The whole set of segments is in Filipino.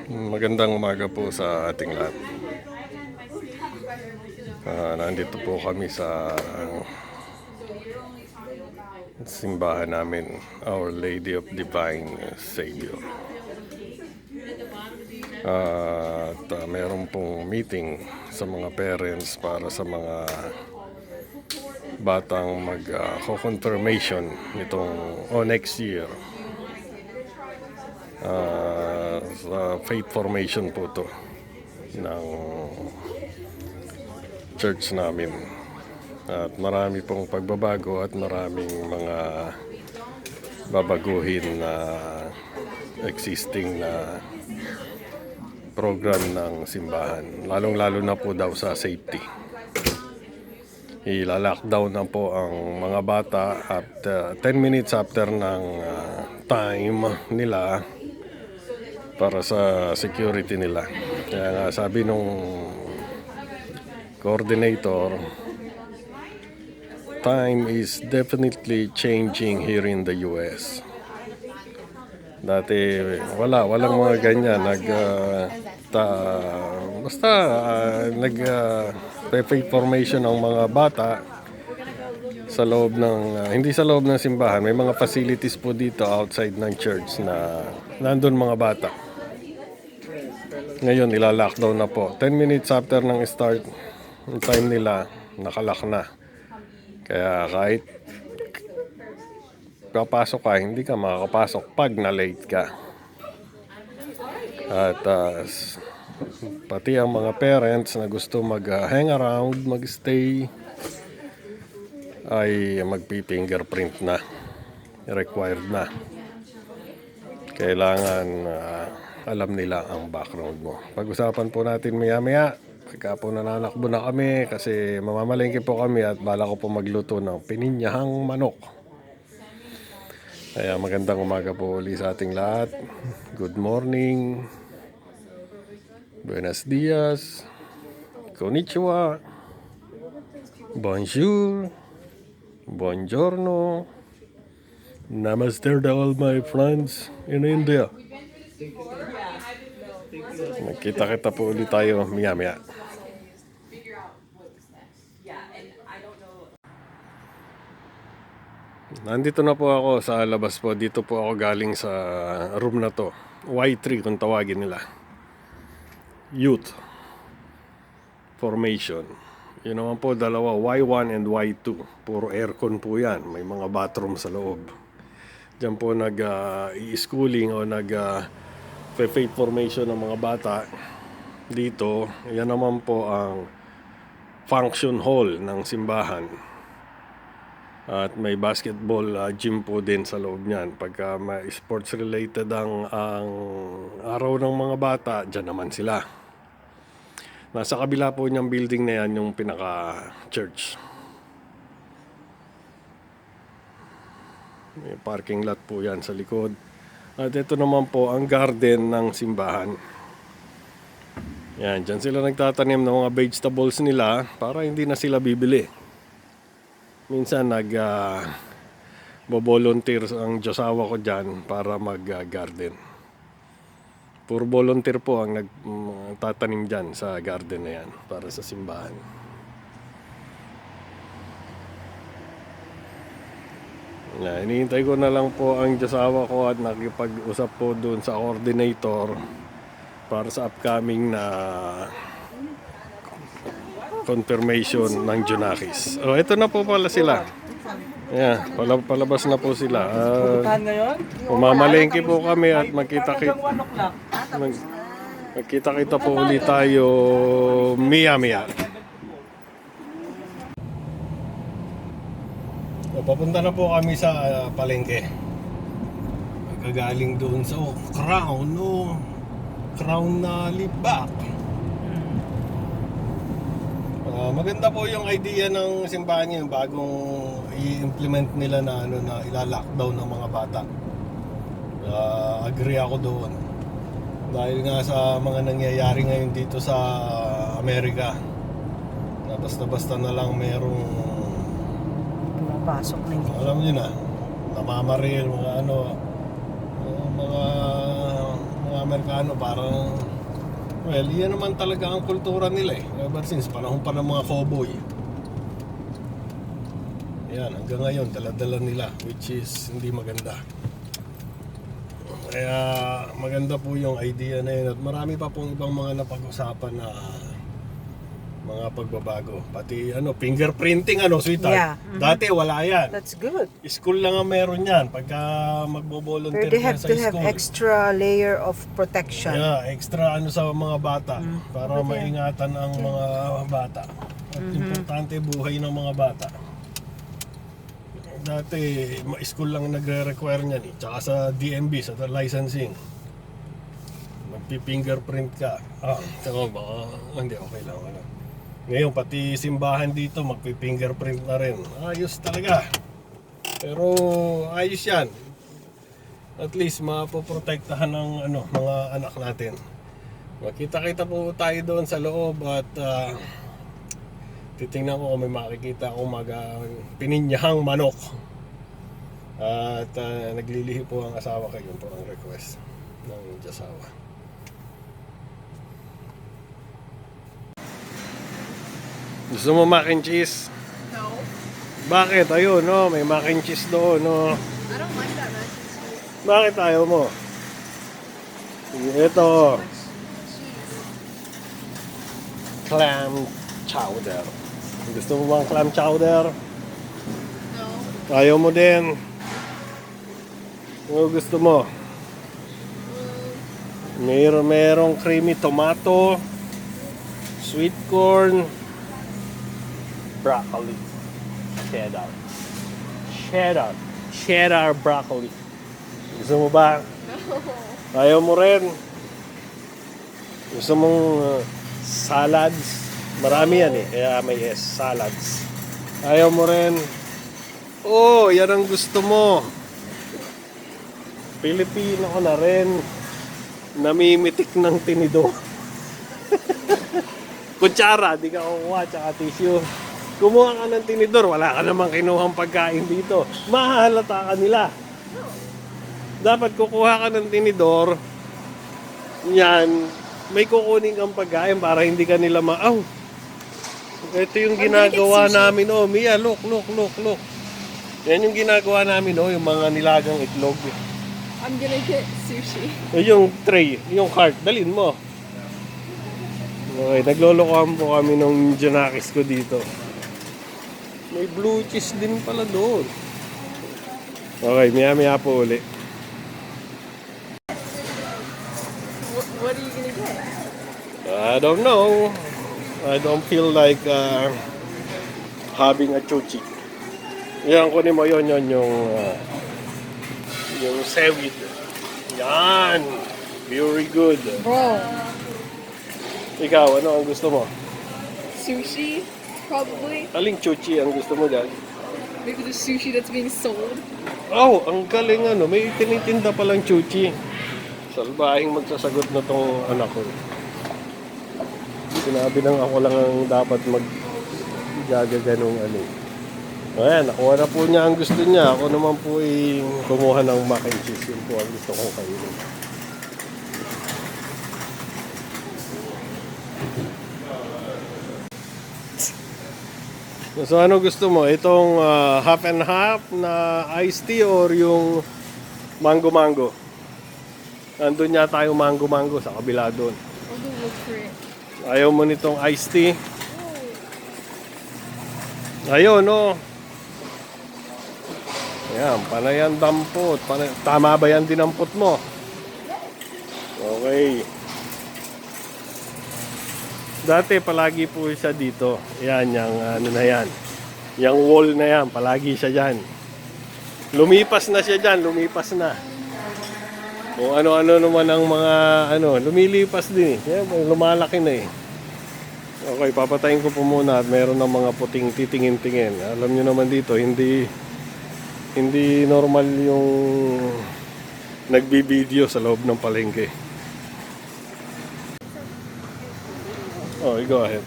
Magandang umaga po sa ating lahat. Nandito po kami sa simbahan namin, Our Lady of Divine Savior. Meron pong meeting sa mga parents para sa mga batang mag-confirmation next year. Sa faith formation po to ng church namin, at marami pong pagbabago at maraming mga babaguhin na existing na program ng simbahan, lalong-lalo na po daw sa safety. Ila-lockdown na po ang mga bata at 10 minutes after ng time nila para sa security nila. Kaya nga sabi nung coordinator, time is definitely changing here in the US. Dati walang mga ganyan, faith formation ng mga bata sa loob ng hindi sa loob ng simbahan. May mga facilities po dito outside ng church na nandun mga bata. Ngayon ila-lockdown na po. 10 minutes after ng start ng time nila, nakalock na. Kaya kahit papasok ka, hindi ka makakapasok pag na-late ka. At pati ang mga parents na gusto mag-hang around, mag-stay, ay magpi-fingerprint na. Required na. Kailangan alam nila ang background mo. Pag-usapan po natin maya-maya. Pagka po nananakbo na kami kasi mamamalengke po kami at bala ko po magluto ng pininyahang manok. Kaya magandang umaga po ulit sa ating lahat. Good morning. Buenos dias. Konnichiwa. Bonjour. Buongiorno. Namaste to all my friends in India. Magkita-kita po ulit tayo maya-maya. Nandito na po ako sa labas po. Dito po ako galing sa room na to. Y3 kung tawagin nila. Youth Formation. Yun naman po dalawa, Y1 and Y2. Puro aircon po yan. May mga bathroom sa loob. Diyan po nag-i-schooling o faith formation ng mga bata. Dito, yan naman po ang function hall ng simbahan. At may basketball gym po din sa loob niyan. Pagka may sports related ang araw ng mga bata, dyan naman sila. Nasa kabila po niyang building na yan, yung pinaka-church. May parking lot po yan sa likod. At ito naman po ang garden ng simbahan. Yan, dyan sila nagtatanim ng mga vegetables nila para hindi na sila bibili. Minsan volunteer ang josawa ko dyan para mag-garden. Puro volunteer po ang nagtatanim dyan sa garden na yan para sa simbahan. Hinihintay ko na lang po ang josawa ko at nakipag-usap po doon sa coordinator para sa upcoming na confirmation ng Junakis. Ito na po pala sila. Yeah, palabas na po sila. Umamalengke po kami at magkita-kita po ulit tayo maya-maya. Papunta na po kami sa palengke. Magkagaling doon sa Crown na Libak. Maganda po yung idea ng simbahan yung bagong i-implement nila na ila-lockdown ng mga bata. Agree ako doon. Dahil nga sa mga nangyayari ngayon dito sa Amerika. Na basta-basta na lang merong pasok na hindi. Alam niyo na, namamaril, mga Amerikano parang, well, yan naman talaga ang kultura nila eh. Ever since, panahon pa ng mga cowboy. Yan, hanggang ngayon, dala-dala nila, which is hindi maganda. Kaya maganda po yung idea na yun. At marami pa pong ibang mga napag-usapan na mga pagbabago. Pati fingerprinting sweetheart. Yeah. Dati wala yan. That's good. School lang ang meron yan. Pagka magbo-volunteer Pero they ka have sa to have school. extra layer of protection. Yeah, extra sa mga bata. Para But yeah. maingatan ang mga bata. At importante buhay ng mga bata. Dati, school lang nagre-require niyan eh. Tsaka sa DMV, sa licensing. Magpi-fingerprint ka. Tsaka baka, hindi, okay lang. Ngayon, pati simbahan dito, magpi-fingerprint na rin. Ayos talaga. Pero, ayos yan. At least, mapoprotektahan ng mga anak natin. Makita-kita po tayo doon sa loob at titingnan ko kung may makikita akong pininyahang manok. At naglilihi po ang asawa kayo po ang request ng asawa. Gusto mo mac and cheese? No. Bakit? Ayun, may mac and cheese doon, I don't like that mac and cheese. Bakit ayaw mo? Ito, clam chowder. Gusto mo bang clam chowder? No. Ayaw mo din. Ano gusto mo? Merong creamy tomato, sweet corn, broccoli, cheddar broccoli. Gusto mo ba? No. Ayaw mo rin? Gusto mong salads? Marami yan eh, kaya may salads. Ayaw mo rin? Oh, yan ang gusto mo. Pilipino ko na rin. Namimitik ng tinidor. Kutsara, di ka kukuha, tsaka tissue. Kumuha ka ng tinidor, wala ka namang kinuhang pagkain dito. Mahalata ka nila. Dapat kukuha ka ng tinidor. Yan, may kukunin kang pagkain para hindi ka nila maaw. Ito yung ginagawa namin, Mia, look. Yan yung ginagawa namin, yung mga nilagang itlog. I'm gonna get sushi. Yung tray, yung cart, dalhin mo. Okay, naglolokohan po kami ng Janakis ko dito. May blue cheese din pala doon. Okay, maya po uli. What are you gonna get? I don't know. I don't feel like having a chuchi. Yan, kunin mo yun yung seaweed. Yan. Very good. Bro. Ikaw, ano ang gusto mo? Sushi? Probably. Aling chuchi ang gusto mo dyan? Maybe the sushi that's being sold. Oh, ang galing may tinitinda palang chuchi. Salbahing magsasagot na tong anak ko. Sinabi lang ako lang ang dapat mag-gagaganong Ayan, nakuha na po niya ang gusto niya. Ako naman po kumuha ng mac and cheese. Yun po ang gusto kong kainin. So ano gusto mo? Itong half and half na iced tea or yung mango-mango? Nandun yata yung mango-mango sa kabila doon. I'll go look for it. Ayaw mo nitong iced tea? Ayun, Ayan, panayan dampot. Tama ba yan dinampot mo? Okay. Dati palagi po siya dito. Yan, yung na yan. Yung wall na yan, palagi siya dyan. Lumipas na siya dyan, lumipas na. Kung ano-ano naman ang mga lumilipas din eh. Yan, lumalaki na eh. Okay, papatayin ko po muna at meron ng mga puting titingin-tingin. Alam nyo naman dito, hindi normal yung nagbibideo sa loob ng palengke. Oh, go ahead.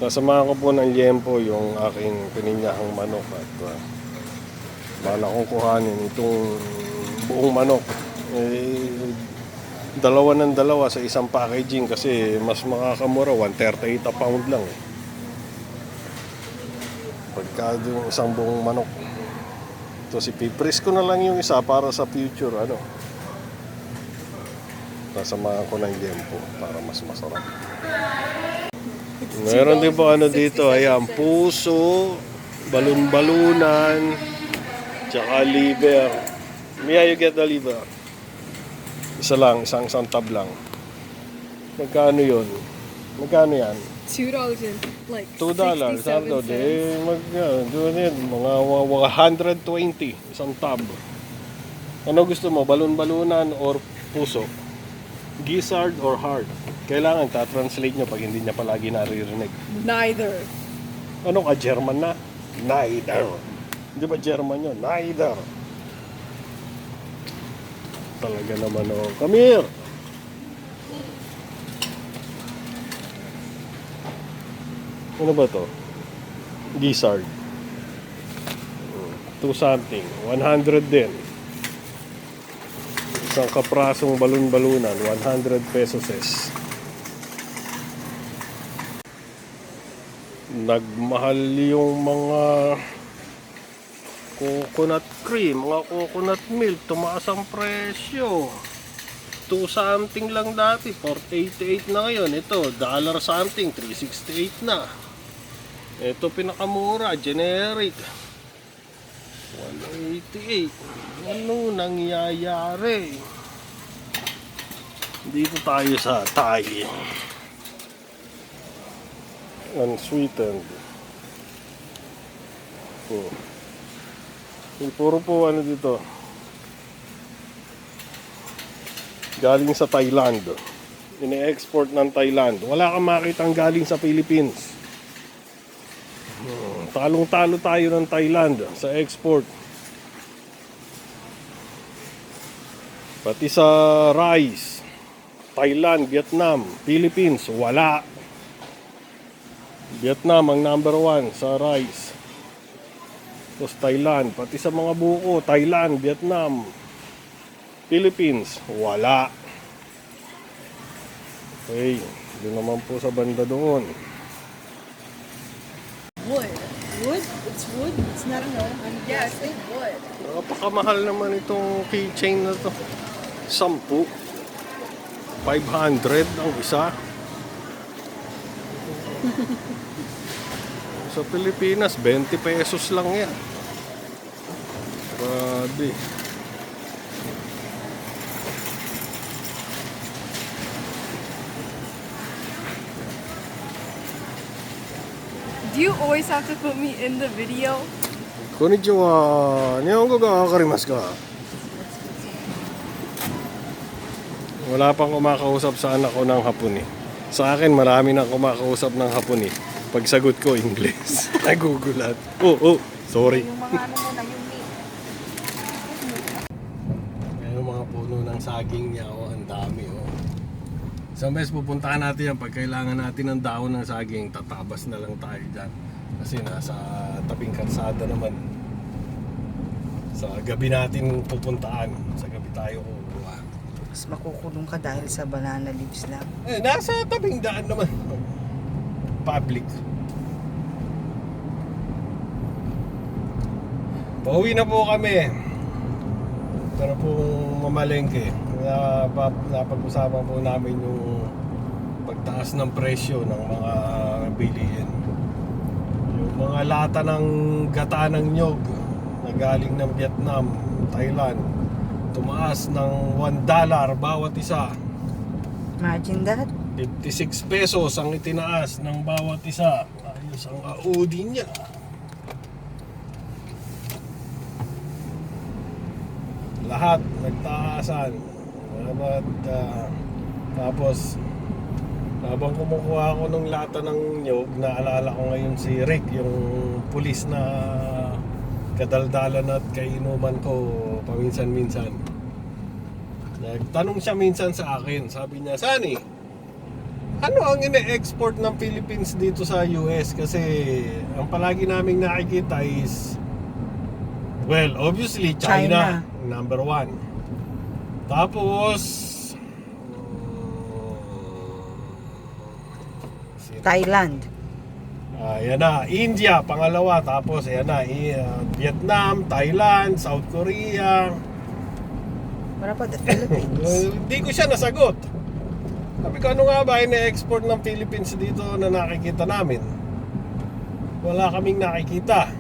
Sasamahan ko po ng liempo yung aking pininyahang manok at bala kong kuhanin itong buong manok. Dalawa ng dalawa sa isang packaging kasi mas makakamura, 138 a pound lang eh. Pagka yung isang buong manok. Ito si pipris ko na lang yung isa para sa future ano. Nasamahan ko ng liempo para mas masarap. Meron din po ano dito, ayan, puso, balon-balunan, tsaka liver. Mia, you get the liver. Isa lang, isang tab lang. Magkano yun? Magkano yan? $2 and like $2. 67 Sabi cents. mga 120, isang tab. Ano gusto mo? Balon-balunan or puso? Gizzard or heart? Kailangan ta-translate nyo pag hindi niya palagi naririnig. Neither. Ano ka, German na? Neither. Hindi ba German yun? Neither. Talaga naman oh. Come here! Ano ba to? Gizzard. 2 something. 100 din. Isang kaprasong balon-balunan. 100 pesos es. Nagmahal yung mga coconut cream, mga coconut milk, tumaas ang presyo. 2 something lang dati, 488 na ngayon. Ito, dollar something, 368 na. Ito pinakamura, generic. 188. Ano nangyayari? Dito tayo sa Thai. Unsweetened. Yung puro po ano dito. Galing sa Thailand. Ine-export ng Thailand. Wala kang makitang galing sa Philippines. Talong-talo tayo ng Thailand sa export. Pati sa rice. Thailand, Vietnam, Philippines, wala. Vietnam ang number 1 sa rice. Tapos Thailand, pati sa mga buko, Thailand, Vietnam, Philippines, wala. Okay, doon naman po sa banda doon. Wood. Wood? It's wood? It's not a no. Yeah, it's like wood. Napakamahal naman itong keychain na to. 10. 500 ang isa. Sa Pilipinas, 20 pesos lang yan. Grabe. Do you always have to put me in the video? Konnichiwa. Nihongo ga wakarimasu ka? Wala pang kumakausap sa anak ko ng Hapon eh. Sa akin, marami nang kumakausap ng Hapon eh. Pagsagot ko, English. Nagugulat. Oh, sorry. Yung mga ano mo na yung meat. Yung mga puno ng saging niya, oh, ang dami, oh. Isang beses pupuntahan natin yan, pag kailangan natin ng dahon ng saging, tatabas na lang tayo dyan. Kasi nasa tabing kalsada naman. Sa gabi natin pupuntaan, sa gabi tayo kukuha. Mas makukulong ka dahil sa banana leaves lang. Eh, nasa tabing daan naman. Public. Pauwi na po kami. Ito na pong mamalengke. Napag-usapan po namin yung pagtaas ng presyo ng mga bilihin. Yung mga lata ng gata ng nyog na galing ng Vietnam, Thailand, tumaas ng $1 bawat isa. Imagine that. 56 pesos ang itinaas ng bawat isa. Ayos ang audi niya. Lahat nagtaasan. Tapos habang kumukuha ako ng lata ng nyog, naalala ko ngayon si Rick, yung pulis na kadaldalan at kainuman ko paminsan-minsan. Nagtanong siya minsan sa akin, sabi niya, Sani, ano ang ine-export ng Philippines dito sa US? Kasi ang palagi naming nakikita is, well, obviously China. Number 1. Tapos Thailand. Yan na, India, pangalawa. Tapos, yan na, Vietnam, Thailand, South Korea. Wala pa, the Philippines. Hindi ko siya nasagot. Sabi ko, ano nga ba ina-export ng Philippines dito na nakikita namin? Wala kaming nakikita.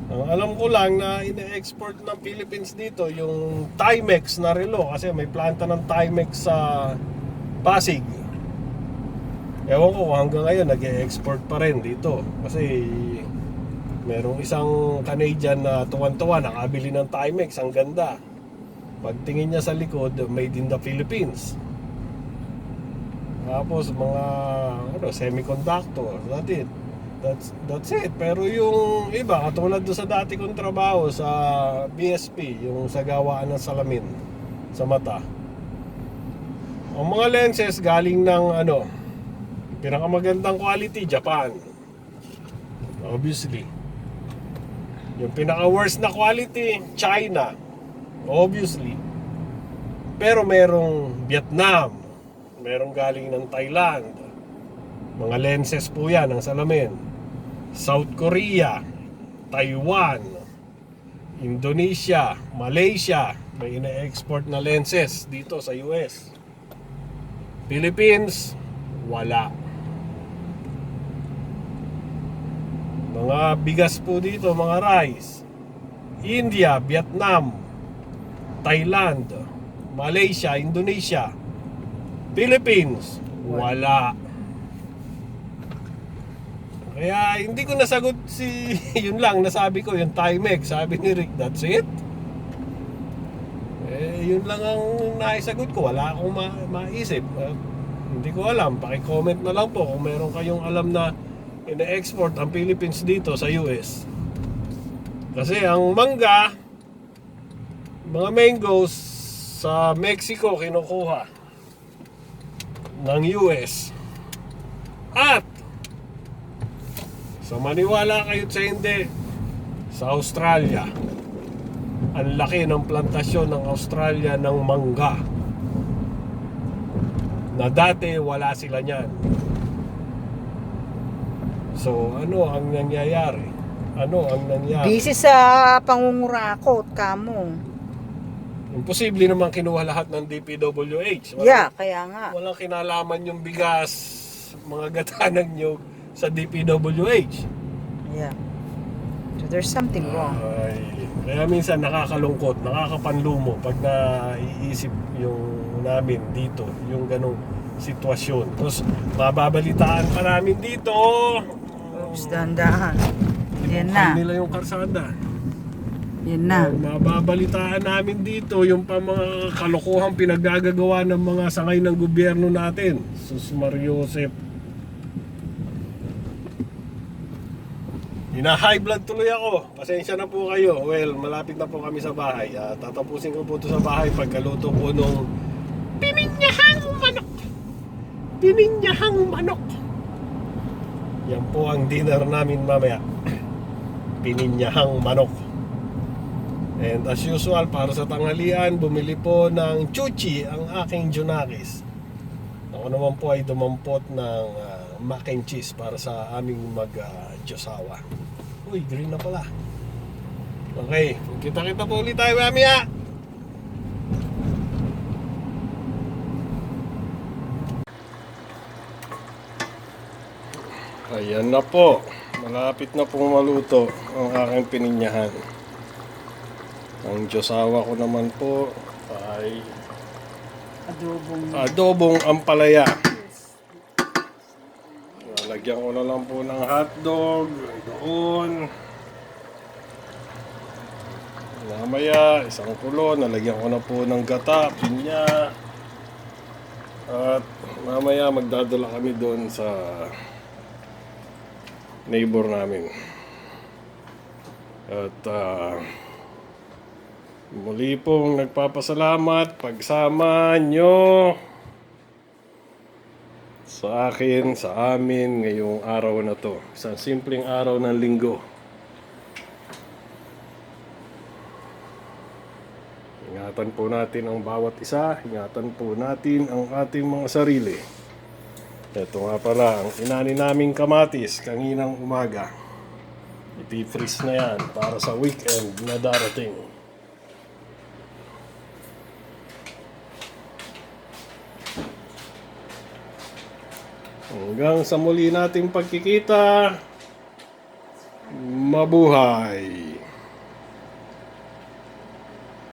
Ang alam ko lang na ina-export ng Philippines dito yung Timex na relo kasi may planta ng Timex sa Pasig. Ewan ko hanggang ngayon nag-e-export pa rin dito kasi merong isang Canadian na tuwan-tuwa nakabili ng Timex, ang ganda. Pagtingin niya sa likod, made in the Philippines. Tapos mga semiconductor, that's it. Pero yung iba, katulad doon sa dati kong trabaho sa BSP, yung sa gawaan ng salamin sa mata. Ang mga lenses galing ng pinakamagandang quality, Japan. Obviously. Yung pinaka-worst na quality, China. Obviously. Pero merong Vietnam, merong galing ng Thailand. Mga lenses po yan ng salamin. South Korea, Taiwan, Indonesia, Malaysia, may ina-export na lenses dito sa US. Philippines, wala. Mga bigas po dito, mga rice. India, Vietnam, Thailand, Malaysia, Indonesia. Philippines, wala. Kaya hindi ko nasagot yun lang nasabi ko, yung Timex. Sabi ni Rick, that's it. Yun lang ang naisagot ko. Wala akong maisip. Hindi ko alam. Paki-comment na lang po kung meron kayong alam na ina-export ang Philippines dito sa US. Kasi ang mangga, mga mangoes sa Mexico kinukuha ng US. At sa maniwala kayo sa hindi, sa Australia, ang laki ng plantasyon ng Australia ng mangga na dati wala sila niyan. So ano ang nangyayari? Ano ang nangyari? Busy sa pangungurakot, kamo. Imposible naman kinuha lahat ng DPWH. Yeah, kaya nga. Walang kinalaman yung bigas, mga gata ng nyug sa DPWH. Yeah. So there's something wrong. Kaya minsan nakakalungkot, nakakapanlumo pag naiisip yung namin dito, yung ganong sitwasyon. Tapos mababalitaan pa namin dito. Oops, dahan-dahan. Yan na. Nila yung karsada. Yan na. Mababalitaan namin dito yung pa mga kalokohang pinaggagawa ng mga sangay ng gobyerno natin. Sus Mariosep. Hina-high blood tuloy ako. Pasensya na po kayo. Well, malapit na po kami sa bahay. Tatapusin ko po ito sa bahay pagkaluto po nung pininyahang manok. Pininyahang manok. Yan po ang dinner namin mamaya. Pininyahang manok. And as usual, para sa tanghalian, bumili po ng chuchi ang aking Junakis. Ako naman po ay dumampot ng mac and cheese para sa aming mag-Diyosawa. Uy, green na pala. Okay, kita-kita po ulit tayo mamaya. Ayan na po. Malapit na pong maluto ang aking pininyahan. Ang Diyosawa ko naman po ay adobong ampalaya. Lagyan ko na lang po ng hotdog doon. Mamaya, isang kulo, nalagyan ko na po ng gata, pinya. At mamaya magdadala kami doon sa neighbor namin. At muli pong nagpapasalamat pagsama nyo sa akin, sa amin ngayong araw na to. Isang simpleng araw ng linggo. Ingatan po natin ang bawat isa, ingatan po natin ang ating mga sarili. Ito nga pala, ang inani naming kamatis kanginang umaga. Ipi-freeze na yan para sa weekend na darating. Hanggang sa muli nating pagkikita, mabuhay!